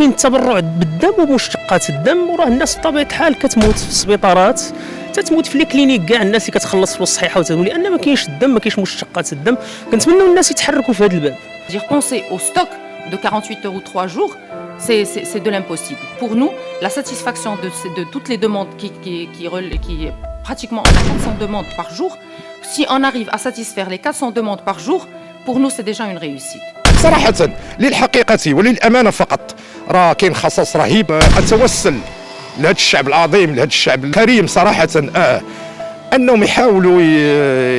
كاين التبرع بالدم ومشتقات الدم، وراه الناس بطبيعه الحال كتموت في السبيطارات، تتموت في لي كلينيك كاع الناس اللي كتخلص فلوس صحيحه وتقول لان ما كاينش الدم، ما كاينش مشتقات الدم. كنتمنوا الناس يتحركوا في هذا الباب. Penser au stock de 48 heures ou 3 jours, c'est de l'impossible. Pour nous, la satisfaction de toutes les demandes qui pratiquement on a 400 demandes par jour, si on arrive à satisfaire les 400 demandes par jour, pour nous c'est déjà une réussite. صراحة للحقيقة وللأمانة فقط راه كاين خصاص رهيب. أتوسل لهذا الشعب العظيم، لهذا الشعب الكريم صراحة أنهم يحاولوا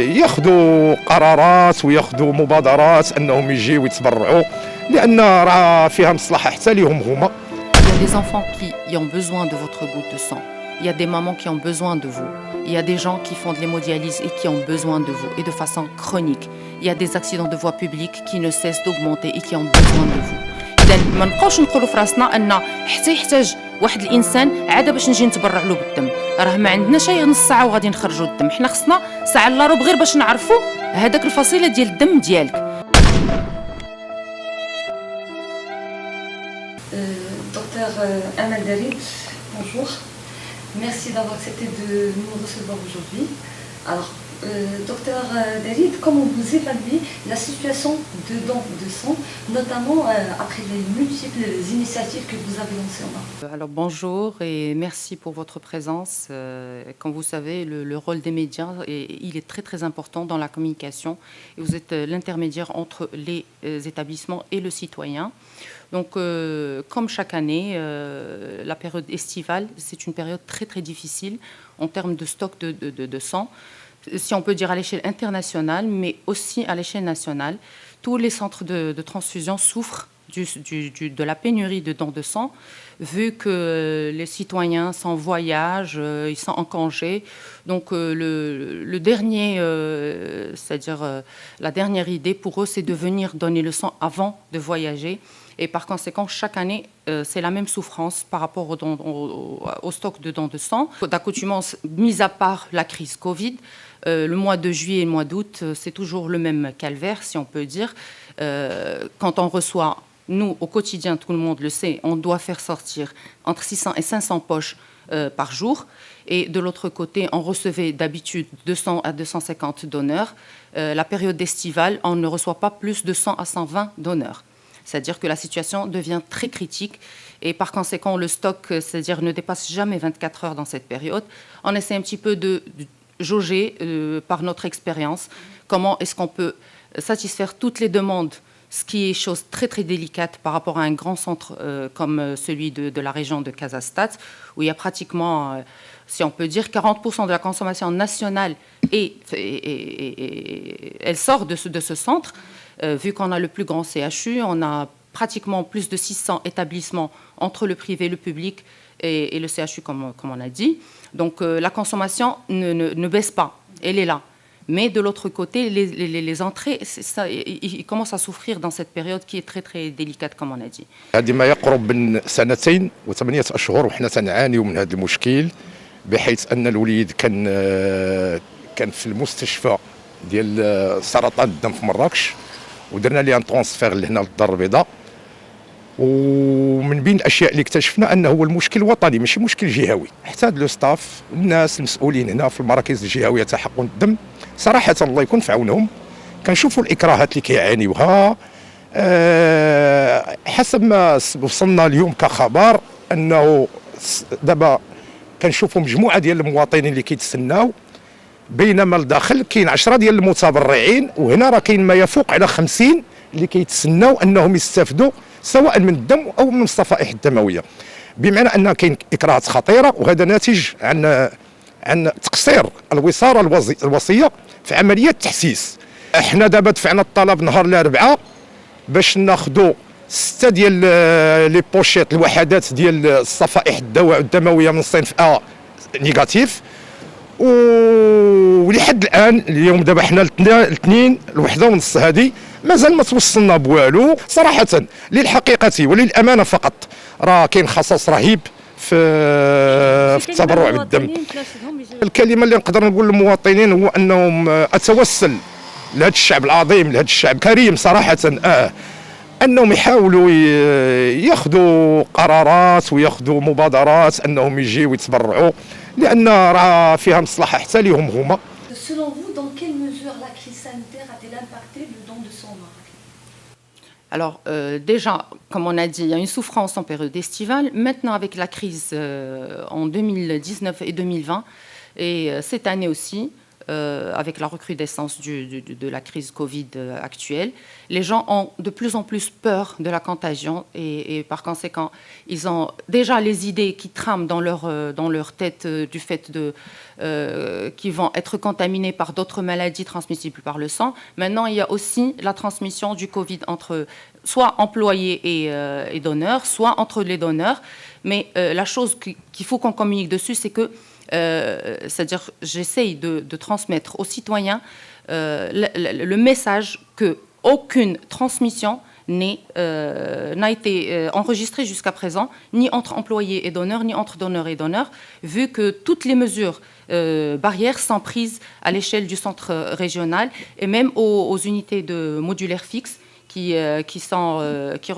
ياخذوا قرارات وياخذوا مبادرات أنهم يجيو يتبرعوا، لأن راه فيها مصلحة حتى ليهم هما. Il y a des enfants qui ont besoin de votre goutte de sang. Il y a des mamans qui ont besoin de vous. Il y a des gens qui font de l'hémodialyse et qui ont besoin de vous, et de façon chronique. Il y a des accidents de voie publique qui ne cessent d'augmenter et qui ont besoin de vous. إذا ما نبقاوش نقولوا في راسنا أن حتى يحتاج واحد الإنسان عاد باش نجي نتبرع له بالدم، راه ما عندناش أي نص ساعة وغادي نخرجوا الدم، حنا خصنا ساعة إلا ربع غير باش نعرفوا هذاك الفصيلة ديال الدم ديالك. Docteur Amal Darid, bonjour. Merci d'avoir accepté de nous recevoir aujourd'hui. Alors, docteur Darid, comment vous évaluez la situation de don de sang, notamment après les multiples initiatives que vous avez lancées en Europe? Alors bonjour et merci pour votre présence. Comme vous savez, le rôle des médias, il est très très important dans la communication. Et vous êtes l'intermédiaire entre les établissements et le citoyen. Donc, comme chaque année, la période estivale, c'est une période très très difficile en termes de stock de sang. Si on peut dire à l'échelle internationale, mais aussi à l'échelle nationale, tous les centres de transfusion souffrent de la pénurie de dons de sang, vu que les citoyens sont en voyage, ils sont en congé. Donc le dernier, c'est-à-dire la dernière idée pour eux, c'est de venir donner le sang avant de voyager. Et par conséquent, chaque année, c'est la même souffrance par rapport au stock de dons de sang. D'accoutumance, mis à part la crise Covid, le mois de juillet et le mois d'août, c'est toujours le même calvaire, si on peut dire. Quand on reçoit, nous, au quotidien, tout le monde le sait, on doit faire sortir entre 600 et 500 poches par jour. Et de l'autre côté, on recevait d'habitude 200 à 250 donneurs. La période estivale, on ne reçoit pas plus de 100 à 120 donneurs. C'est-à-dire que la situation devient très critique et par conséquent, le stock, c'est-à-dire ne dépasse jamais 24 heures dans cette période. On essaie un petit peu de jauger par notre expérience comment est-ce qu'on peut satisfaire toutes les demandes, ce qui est chose très très délicate par rapport à un grand centre comme celui de la région de Casastat, où il y a pratiquement, si on peut dire, 40% de la consommation nationale et elle sort de ce centre. Vu qu'on a le plus grand CHU, on a pratiquement plus de 600 établissements entre le privé, le public et le CHU, comme on a dit. Donc la consommation ne baisse pas, elle est là. Mais de l'autre côté, les entrées, ils commencent à souffrir dans cette période qui est très très délicate, comme on a dit. هذه ما يقرب من 2 و8 أشهر وحنا تنعانيو من هذا المشكل، بحيث أن الوليد كان في المستشفى ديال سرطان الدم في مراكش، ودرنا ليه ان ترونسفير لهنا للدار البيضاء. ومن بين الاشياء اللي اكتشفنا انه هو المشكل وطني ماشي مشكل جهوي. حتى لو ستاف الناس المسؤولين هنا في المراكز الجهويه تحقن الدم صراحه الله يكون في عونهم، كنشوفوا الاكراهات اللي كيعانيوها. حسب ما وصلنا اليوم كخبر انه دابا كنشوفوا مجموعه ديال المواطنين اللي كيتسناو، بينما الداخل كاين 10 ديال المتبرعين، وهنا راه كاين ما يفوق على 50 اللي كيتسناو انهم يستافدوا سواء من الدم او من الصفائح الدمويه، بمعنى ان كاين اكراهات خطيره، وهذا ناتج عن تقصير الوزاره الوصيه في عمليه التحسيس. احنا دابا دفعنا الطلب نهار الاربعاء باش ناخذوا 6 ديال لي بوشيت الوحدات ديال الصفائح الدمويه من صنف A نيجاتيف، ولحد الان اليوم دابا حنا الاثنين الوحده ونص هذه مازال ما توصلنا بوالو. صراحه للحقيقه وللامانه فقط راه كاين خصاص رهيب في التبرع بالدم. الكلمه اللي نقدر نقول للمواطنين هو انهم اتوسل لهذا الشعب العظيم، لهذا الشعب الكريم صراحه انهم يحاولوا ياخذوا قرارات وياخذوا مبادرات انهم يجيو يتبرعوا، لان راه فيها مصلحه حتى ليهم هما. Selon vous, dans quelle mesure la crise sanitaire a-t-elle impacté le don de sang? Alors, déjà, comme on a dit, il y a une souffrance en période estivale. Maintenant, avec la crise en 2019 et 2020, et cette année aussi, avec la recrudescence de la crise Covid actuelle, les gens ont de plus en plus peur de la contagion et par conséquent, ils ont déjà les idées qui trament dans leur tête du fait qu'ils vont être contaminés par d'autres maladies transmissibles par le sang. Maintenant, il y a aussi la transmission du Covid entre soit employés et donneurs, soit entre les donneurs. Mais la chose qu'il faut qu'on communique dessus, c'est que c'est-à-dire, j'essaye de transmettre aux citoyens le message qu'aucune transmission n'a été enregistrée jusqu'à présent, ni entre employés et donneurs, ni entre donneurs et donneurs, vu que toutes les mesures barrières sont prises à l'échelle du centre régional et même aux unités de modulaires fixes qui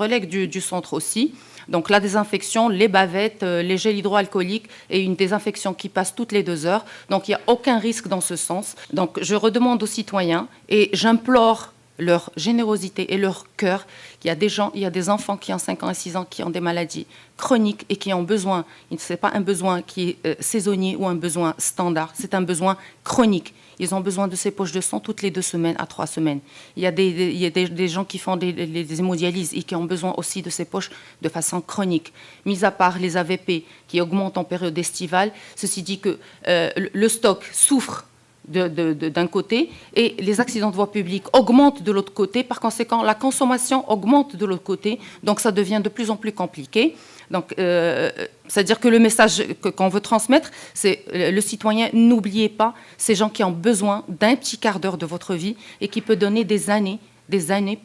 relèguent du centre aussi. Donc la désinfection, les bavettes, les gels hydroalcooliques et une désinfection qui passe toutes les 2 heures. Donc il n'y a aucun risque dans ce sens. Donc je redemande aux citoyens et j'implore leur générosité et leur cœur. Il y a des enfants qui ont 5 ans et 6 ans qui ont des maladies chroniques et qui ont besoin, ce n'est pas un besoin qui est saisonnier ou un besoin standard, c'est un besoin chronique. Ils ont besoin de ces poches de sang toutes les 2 semaines à 3 semaines. Il y a des gens qui font des hémodialyses et qui ont besoin aussi de ces poches de façon chronique. Mis à part les AVP qui augmentent en période estivale, ceci dit que le stock souffre d'un côté et les accidents de voie publique augmentent de l'autre côté. Par conséquent, la consommation augmente de l'autre côté. Donc, ça devient de plus en plus compliqué. Donc, c'est-à-dire que le message qu'on veut transmettre, c'est le citoyen, n'oubliez pas ces gens qui ont besoin d'un petit quart d'heure de votre vie et qui peut donner des années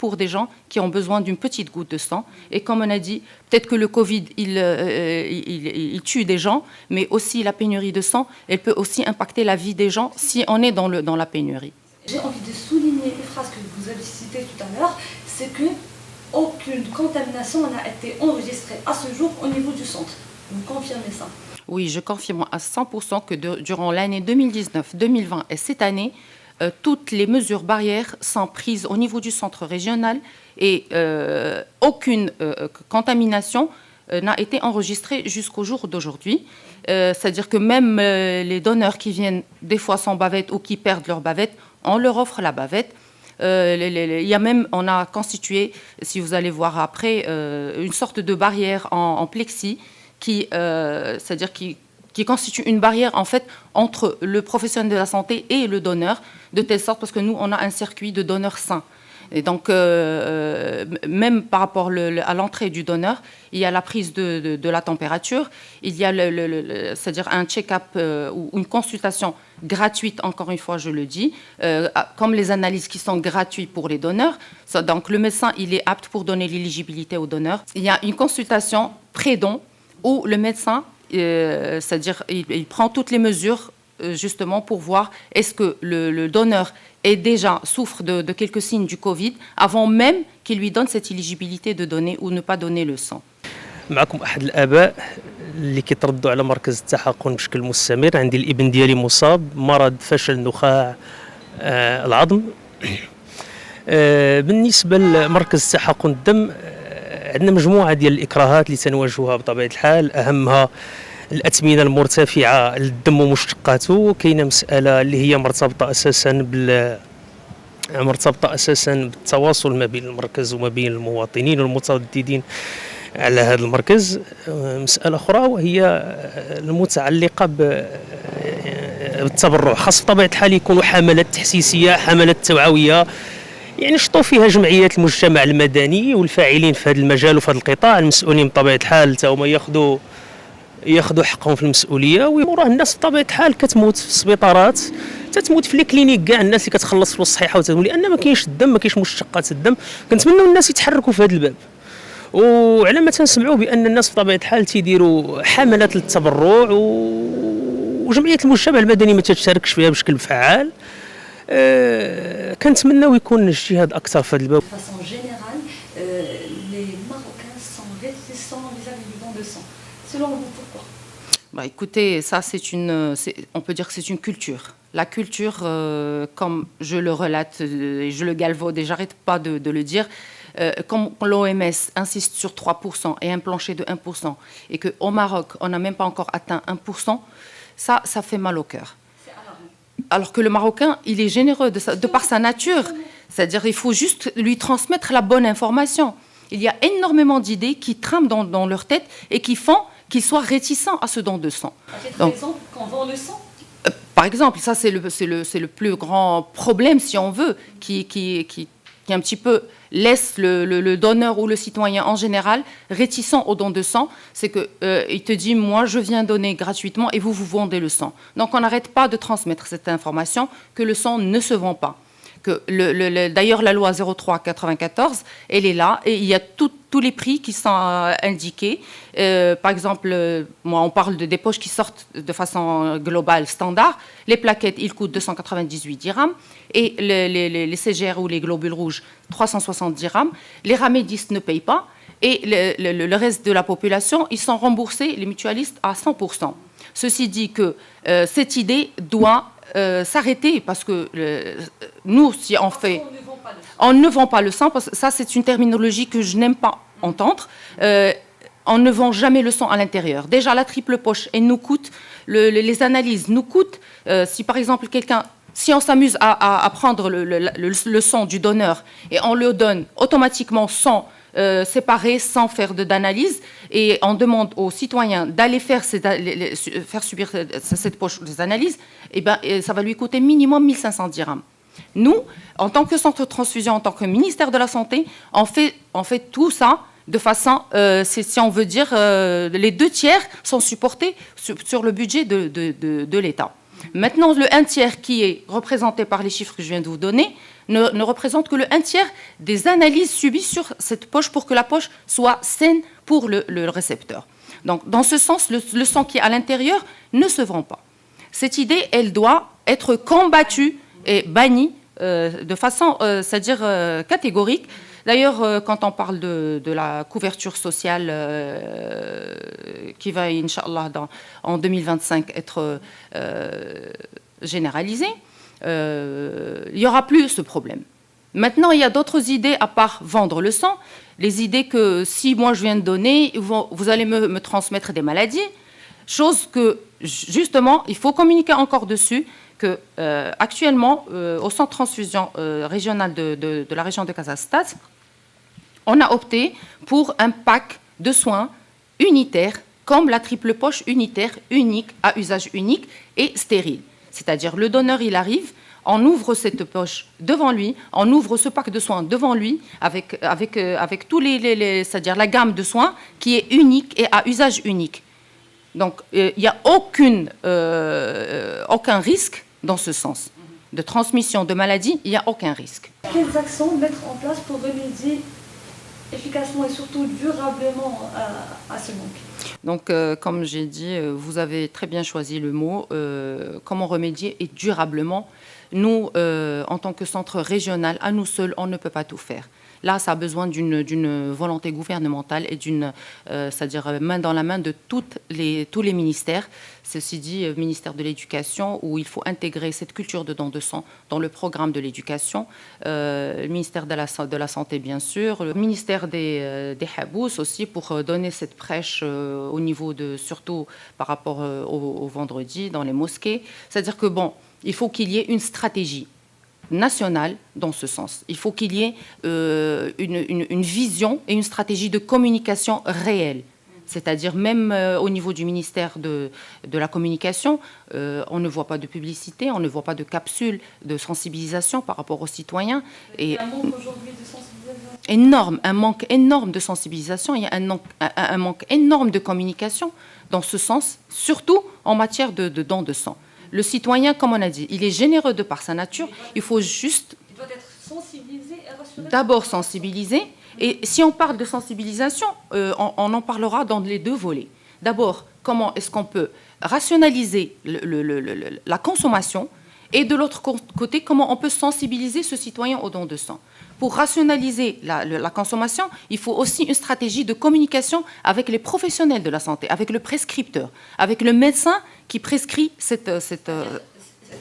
pour des gens qui ont besoin d'une petite goutte de sang. Et comme on a dit, peut-être que le Covid, il tue des gens, mais aussi la pénurie de sang, elle peut aussi impacter la vie des gens si on est dans la pénurie. J'ai envie de souligner une phrase que vous avez citée tout à l'heure, c'est que aucune contamination n'a été enregistrée à ce jour au niveau du centre. Vous confirmez ça? Oui, je confirme à 100% que durant l'année 2019, 2020 et cette année, toutes les mesures barrières sont prises au niveau du centre régional et aucune contamination n'a été enregistrée jusqu'au jour d'aujourd'hui. C'est-à-dire que même les donneurs qui viennent des fois sans bavette ou qui perdent leur bavette, on leur offre la bavette. On a constitué, si vous allez voir après, une sorte de barrière en plexi c'est-à-dire qui constitue une barrière en fait entre le professionnel de la santé et le donneur, de telle sorte parce que nous on a un circuit de donneurs sains. Et donc même par rapport à l'entrée du donneur, il y a la prise de la température, il y a c'est-à-dire un check-up ou une consultation gratuite, encore une fois je le dis, comme les analyses qui sont gratuites pour les donneurs. Donc le médecin il est apte pour donner l'éligibilité aux donneurs. Il y a une consultation pré-don où le médecin c'est-à-dire il prend toutes les mesures justement pour voir est-ce que le donneur souffre de quelques signes du Covid avant même qu'il lui donne cette éligibilité de donner ou ne pas donner le sang. معكم احد الاباء اللي كيتردوا على مركز التحقن بشكل مستمر. عندي الابن ديالي مصاب مرض فشل نخاع العظم. بالنسبه لمركز التحقن الدم عندنا مجموعه ديال الاكراهات اللي تنواجهوها بطبيعه الحال، اهمها الاثمنه المرتفعه للدم ومشتقاته. كاينه مساله اللي هي مرتبطه اساسا بالتواصل ما بين المركز وما بين المواطنين والمترددين على هذا المركز. مساله اخرى وهي المتعلقه بالتبرع، خاص بطبيعه الحال يكونوا حملات تحسيسيه، حملات توعويه يعني نشطوا فيها جمعيات المجتمع المدني والفاعلين في هذا المجال وفي هذا القطاع، المسؤولين بطبيعه الحال حتى هما ياخذوا حقهم في المسؤوليه. وراه الناس بطبيعه الحال كتموت في السبيطارات، تتموت في لي كلينيك، كاع الناس اللي كتخلص فلوس الصحيحه وتقول لان ما كاينش الدم، ما كاينش مشتقات الدم. كنتمنوا الناس يتحركوا في هذا الباب، وعلى ما تنسمعوا بان الناس بطبيعه الحال تيديروا حملات للتبرع وجمعيه المجتمع المدني ما تشاركش فيها بشكل فعال. كنتمناو يكون الاجتهاد اكثر في هذا الباب. De façon générale, campagne, les Marocains sont réticents vis-à-vis du don de sang. Selon vous, pourquoi? Bah, écoutez, ça, on peut dire que c'est une culture. La culture, comme je le relate et je le galvaude et j'arrête pas de le dire, comme l'OMS insiste sur 3% et un plancher de 1%, et qu'au Maroc, on n'a même pas encore atteint 1%, ça fait mal au cœur. Alors que le Marocain, il est généreux de par sa nature. C'est-à-dire qu'il faut juste lui transmettre la bonne information. Il y a énormément d'idées qui trament dans leur tête et qui font qu'ils soient réticents à ce don de sang. Par exemple, qu'on vend le sang? Par exemple, ça c'est le plus grand problème, si on veut, qui un petit peu laisse le donneur ou le citoyen en général réticent au don de sang. C'est qu'il te dit, moi je viens donner gratuitement et vous vendez le sang. Donc on n'arrête pas de transmettre cette information que le sang ne se vend pas. D'ailleurs, la loi 03/94, elle est là et il y a tous les prix qui sont indiqués. Par exemple, moi, on parle des poches qui sortent de façon globale, standard. Les plaquettes, ils coûtent 298 dirhams et les CGR ou les globules rouges, 360 dirhams. Les ramédistes ne payent pas et le reste de la population, ils sont remboursés, les mutualistes, à 100%. Ceci dit que cette idée doit s'arrêter parce que nous, si on fait... On ne vend pas le sang, parce que ça, c'est une terminologie que je n'aime pas entendre. On ne vend jamais le sang à l'intérieur. Déjà, la triple poche, elle nous coûte, les analyses nous coûtent. Si, par exemple, si on s'amuse à prendre le sang du donneur et on le donne automatiquement sans séparer, sans faire d'analyse, et on demande aux citoyens d'aller faire subir cette poche des analyses, et ben, ça va lui coûter minimum 1500 dirhams. Nous, en tant que centre de transfusion, en tant que ministère de la Santé, on fait tout ça de façon, si on veut dire, les 2/3 sont supportés sur le budget de l'État. Maintenant, le 1/3 qui est représenté par les chiffres que je viens de vous donner ne représente que le 1/3 des analyses subies sur cette poche pour que la poche soit saine pour le récepteur. Donc, dans ce sens, le sang qui est à l'intérieur ne se vend pas. Cette idée, elle doit être combattue et bannie de façon, c'est-à-dire catégorique. D'ailleurs, quand on parle de la couverture sociale qui va, Inch'Allah, en 2025 être généralisée, il n'y aura plus ce problème. Maintenant, il y a d'autres idées à part vendre le sang. Les idées que si moi je viens de donner, vous allez me transmettre des maladies. Chose que, justement, il faut communiquer encore dessus, que actuellement, au centre de transfusion régional de la région de Casa-Stade, on a opté pour un pack de soins unitaire, comme la triple poche unitaire, unique, à usage unique et stérile. C'est-à-dire, le donneur, il arrive, on ouvre cette poche devant lui, on ouvre ce pack de soins devant lui, avec tous c'est-à-dire la gamme de soins qui est unique et à usage unique. Donc, il n'y a aucun risque dans ce sens. De transmission de maladies, il n'y a aucun risque. Quelles actions mettre en place pour remédier efficacement et surtout durablement à ce manque? Donc, comme j'ai dit, vous avez très bien choisi le mot. Comment remédier et durablement? Nous, en tant que centre régional, à nous seuls, on ne peut pas tout faire. Là, ça a besoin d'une volonté gouvernementale et c'est-à-dire main dans la main de tous les ministères. Ceci dit, ministère de l'Éducation, où il faut intégrer cette culture de don de sang dans le programme de l'éducation. Le ministère de la Santé, bien sûr. Le ministère des Habous aussi, pour donner cette prêche au niveau surtout par rapport au vendredi dans les mosquées. C'est-à-dire que, bon, il faut qu'il y ait une stratégie nationale dans ce sens. Il faut qu'il y ait une vision et une stratégie de communication réelle. C'est-à-dire même au niveau du ministère de la Communication, on ne voit pas de publicité, on ne voit pas de capsules de sensibilisation par rapport aux citoyens. Il y a un manque aujourd'hui de sensibilisation. Énorme, un manque énorme de sensibilisation, il y a un manque énorme de communication dans ce sens, surtout en matière de don de sang. Le citoyen, comme on a dit, il est généreux de par sa nature. Il faut juste... Il doit être sensibilisé et rassuré. D'abord sensibiliser. Et si on parle de sensibilisation, on en parlera dans les deux volets. D'abord, comment est-ce qu'on peut rationaliser la consommation, et de l'autre côté, comment on peut sensibiliser ce citoyen au don de sang. pour rationaliser la consommation, il faut aussi une stratégie de communication avec les professionnels de la santé, avec le prescripteur, avec le médecin qui prescrit cette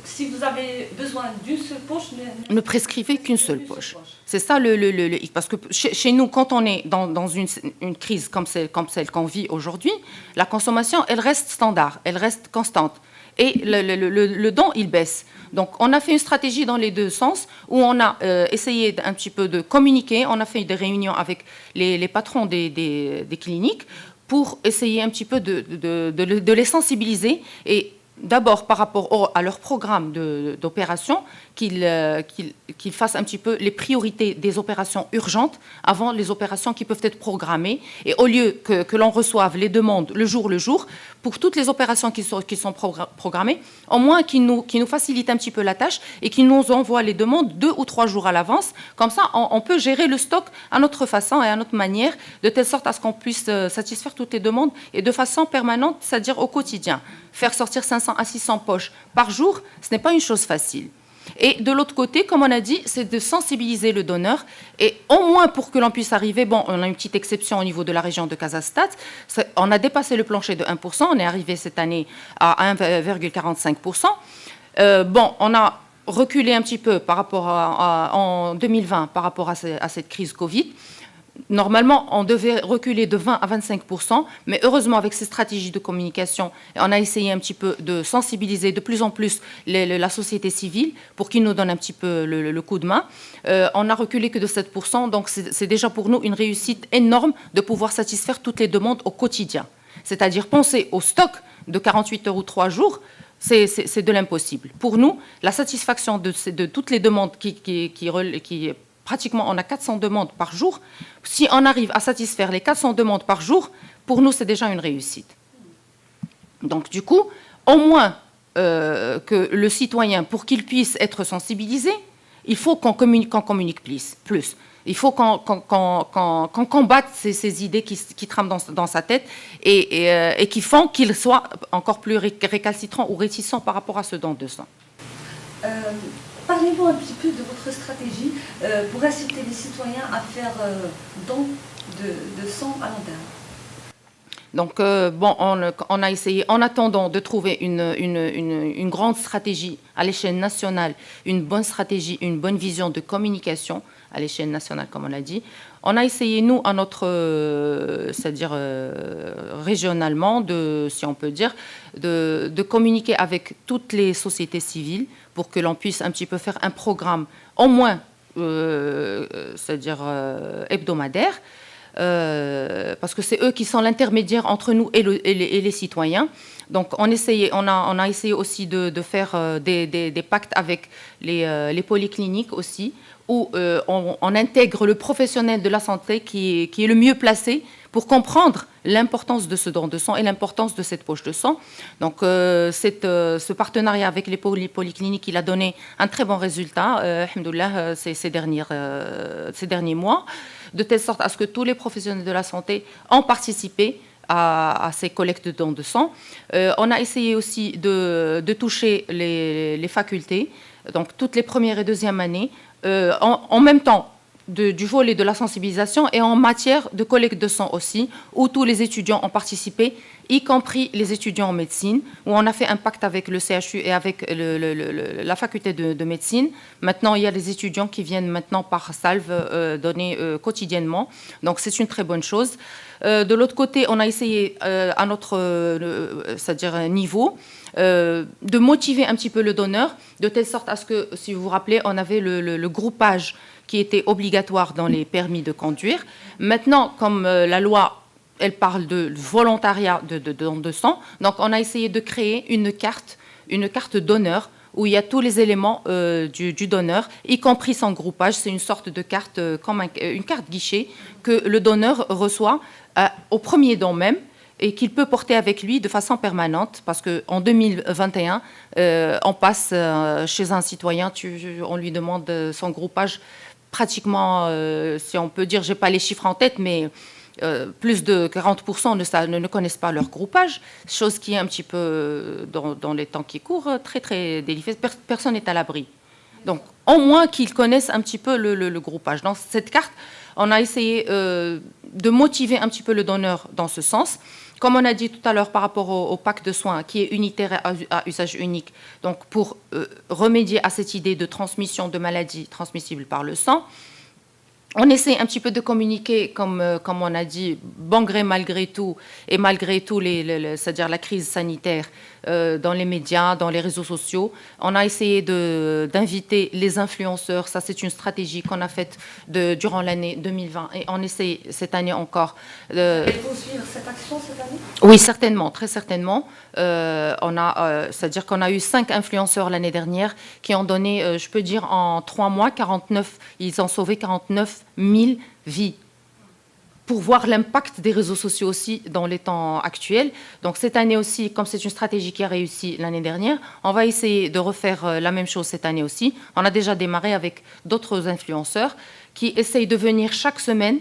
Si vous avez besoin d'une seule poche, ne prescrivez qu'une seule poche. C'est ça le hic. Parce que chez nous, quand on est dans une crise comme celle qu'on vit aujourd'hui, la consommation, elle reste standard, elle reste constante. Et le don, il baisse. Donc, on a fait une stratégie dans les deux sens, où on a essayé un petit peu de communiquer, on a fait des réunions avec les patrons des cliniques pour essayer un petit peu de les sensibiliser et d'abord par rapport à leur programme d'opération, qu'ils fassent un petit peu les priorités des opérations urgentes avant les opérations qui peuvent être programmées. Et au lieu que l'on reçoive les demandes le jour, pour toutes les opérations qui sont programmées, au moins qu'ils nous facilitent un petit peu la tâche et qu'ils nous envoient les demandes 2 ou 3 jours à l'avance. Comme ça, on peut gérer le stock à notre façon et à notre manière, de telle sorte à ce qu'on puisse satisfaire toutes les demandes et de façon permanente, c'est-à-dire au quotidien. Faire sortir 500 à 600 poches par jour, ce n'est pas une chose facile. Et de l'autre côté, comme on a dit, c'est de sensibiliser le donneur. Et au moins pour que l'on puisse arriver, bon, on a une petite exception au niveau de la région de Casastat, on a dépassé le plancher de 1%, on est arrivé cette année à 1,45%. Bon, on a reculé un petit peu par rapport en 2020 par rapport à cette crise Covid. Normalement, on devait reculer de 20 à 25%, mais heureusement, avec ces stratégies de communication, on a essayé un petit peu de sensibiliser de plus en plus la société civile pour qu'ils nous donnent un petit peu le coup de main. On a reculé que de 7%, donc c'est déjà pour nous une réussite énorme de pouvoir satisfaire toutes les demandes au quotidien. C'est-à-dire penser au stock de 48 heures ou 3 jours, c'est de l'impossible. Pour nous, la satisfaction de toutes les demandes qui pratiquement, on a 400 demandes par jour. Si on arrive à satisfaire les 400 demandes par jour, pour nous, c'est déjà une réussite. Donc, du coup, au moins que le citoyen, pour qu'il puisse être sensibilisé, il faut qu'on communique plus. Il faut qu'on combatte ces idées qui trament dans sa tête et qui font qu'il soit encore plus récalcitrant ou réticent par rapport à ce don de sang. Parlez-nous un petit peu de votre stratégie pour inciter les citoyens à faire don de sang à long terme. Donc, bon, on a essayé, en attendant de trouver une grande stratégie à l'échelle nationale, une bonne stratégie, une bonne vision de communication à l'échelle nationale, comme on l'a dit. On a essayé, nous, à notre, c'est-à-dire régionalement, si on peut dire, de communiquer avec toutes les sociétés civiles pour que l'on puisse un petit peu faire un programme, au moins, c'est-à-dire hebdomadaire, parce que c'est eux qui sont l'intermédiaire entre nous et les citoyens. Donc, on a essayé aussi de faire des pactes avec les polycliniques aussi, où on intègre le professionnel de la santé qui est le mieux placé pour comprendre l'importance de ce don de sang et l'importance de cette poche de sang. Donc, ce partenariat avec les polycliniques, il a donné un très bon résultat, alhamdoulilah, ces derniers mois, de telle sorte à ce que tous les professionnels de la santé ont participé à ces collectes de dons de sang. On a essayé aussi de toucher les facultés, donc toutes les premières et deuxièmes années, en même temps du volet de la sensibilisation et en matière de collecte de sang aussi, où tous les étudiants ont participé, y compris les étudiants en médecine, où on a fait un pacte avec le CHU et avec la faculté de médecine. Maintenant, il y a des étudiants qui viennent maintenant par salve donner quotidiennement. Donc, c'est une très bonne chose. De l'autre côté, on a essayé à notre c'est-à-dire niveau de motiver un petit peu le donneur, de telle sorte à ce que, si vous vous rappelez, on avait le groupage qui était obligatoire dans les permis de conduire. Maintenant, comme la loi, elle parle de volontariat de don de sang, donc on a essayé de créer une carte donneur où il y a tous les éléments du donneur, y compris son groupage. C'est une sorte de carte, comme une carte guichet, que le donneur reçoit au premier don même, et qu'il peut porter avec lui de façon permanente, parce qu'en 2021, on passe chez un citoyen, on lui demande son groupage, pratiquement, si on peut dire, je n'ai pas les chiffres en tête, mais plus de 40% ne connaissent pas leur groupage, chose qui est un petit peu, dans les temps qui courent, très, très délicieuse. Personne n'est à l'abri. Donc, au moins qu'ils connaissent un petit peu le groupage. Dans cette carte, on a essayé de motiver un petit peu le donneur dans ce sens. Comme on a dit tout à l'heure par rapport au pack de soins qui est unitaire à usage unique, donc pour remédier à cette idée de transmission de maladies transmissibles par le sang, on essaie un petit peu de communiquer, comme on a dit, bon gré malgré tout, et malgré tout, c'est-à-dire la crise sanitaire, dans les médias, dans les réseaux sociaux. On a essayé d'inviter les influenceurs. Ça, c'est une stratégie qu'on a faite durant l'année 2020. Et on essaie cette année encore. Et poursuivre cette action cette année? Oui, certainement, très certainement. C'est-à-dire qu'on a eu 5 influenceurs l'année dernière qui ont donné, je peux dire, en 3 mois, ils ont sauvé 49 000 vies. Pour voir l'impact des réseaux sociaux aussi dans les temps actuels. Donc cette année aussi, comme c'est une stratégie qui a réussi l'année dernière, on va essayer de refaire la même chose cette année aussi. On a déjà démarré avec d'autres influenceurs qui essayent de venir chaque semaine.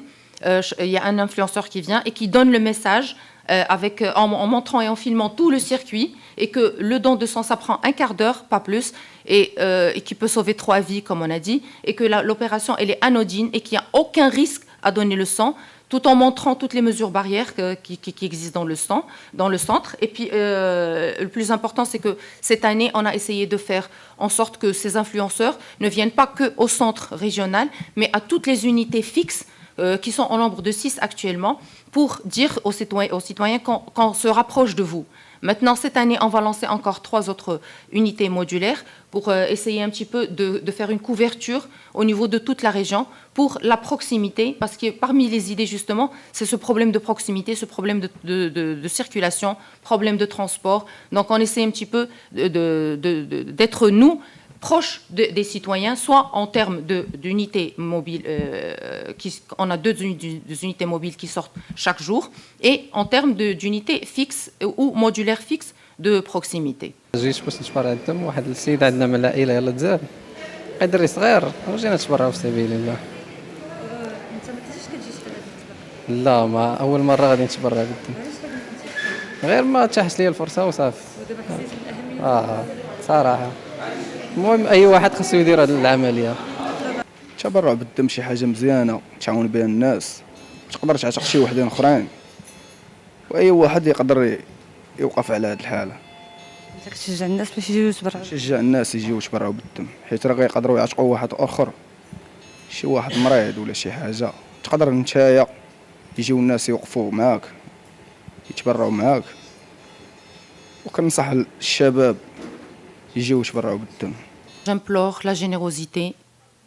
Il y a un influenceur qui vient et qui donne le message en montrant et en filmant tout le circuit, et que le don de sang, ça prend un quart d'heure, pas plus, et qui peut sauver 3 vies, comme on a dit, et que l'opération, elle est anodine et qu'il n'y a aucun risque à donner le sang, tout en montrant toutes les mesures barrières qui existent dans le centre. Et puis, le plus important, c'est que cette année, on a essayé de faire en sorte que ces influenceurs ne viennent pas qu'au centre régional, mais à toutes les unités fixes, qui sont au nombre de 6 actuellement, pour dire aux citoyens qu'on se rapproche de vous. Maintenant, cette année, on va lancer encore 3 autres unités modulaires pour essayer un petit peu de faire une couverture au niveau de toute la région pour la proximité, parce que parmi les idées, justement, c'est ce problème de proximité, ce problème de circulation, problème de transport. Donc, on essaie un petit peu d'être, nous, proches des citoyens, soit en termes d'unités mobiles, on a 2 unités mobiles qui sortent chaque jour, et en termes d'unités fixes ou modulaires fixes de proximité. جيت باش نتبرع الدم. واحد السيد عندنا من العائله يلاه تزاد قدري صغير وجينا نتبرعوا في سبيل الله. انت ما كنتيش كتجي شحال هذه؟ لا، ما اول مره غادي نتبرع بالدم، علاش غادي انت؟ غير ما تاحت لي الفرصه وصافي. ودابا حسيت بالاهميه؟ صراحه. المهم اي واحد خاصو يدير هذه العمليه. التبرع بالدم شي حاجه مزيانه تعاون بها الناس، تقدر تعتق شي وحدين اخرين، واي واحد يقدر يوقف على هذه الحاله. انت كتشجع الناس باش يجيو يتبرعوا؟ شجع الناس يجيو يتبرعوا بالدم، حيت راه يقدروا يعتقوا واحد اخر، شي واحد مريض ولا شي حاجه، تقدر نتايا يجيو الناس يوقفوا معاك يتبرعوا معاك. وكنصح الشباب يجيو يتبرعوا بالدم. J'implore la générosité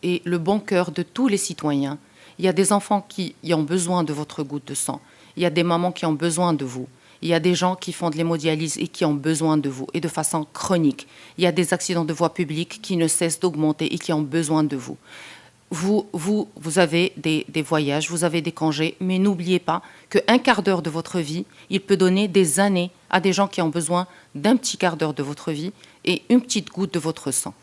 et le bon cœur de tous les citoyens. Il y a des enfants qui ont besoin de votre goutte de sang. Il y a des mamans qui ont besoin de vous. Il y a des gens qui font de l'hémodialyse et qui ont besoin de vous, et de façon chronique. Il y a des accidents de voie publique qui ne cessent d'augmenter et qui ont besoin de vous. Vous avez des voyages, vous avez des congés, mais n'oubliez pas qu'un quart d'heure de votre vie, il peut donner des années à des gens qui ont besoin d'un petit quart d'heure de votre vie et une petite goutte de votre sang.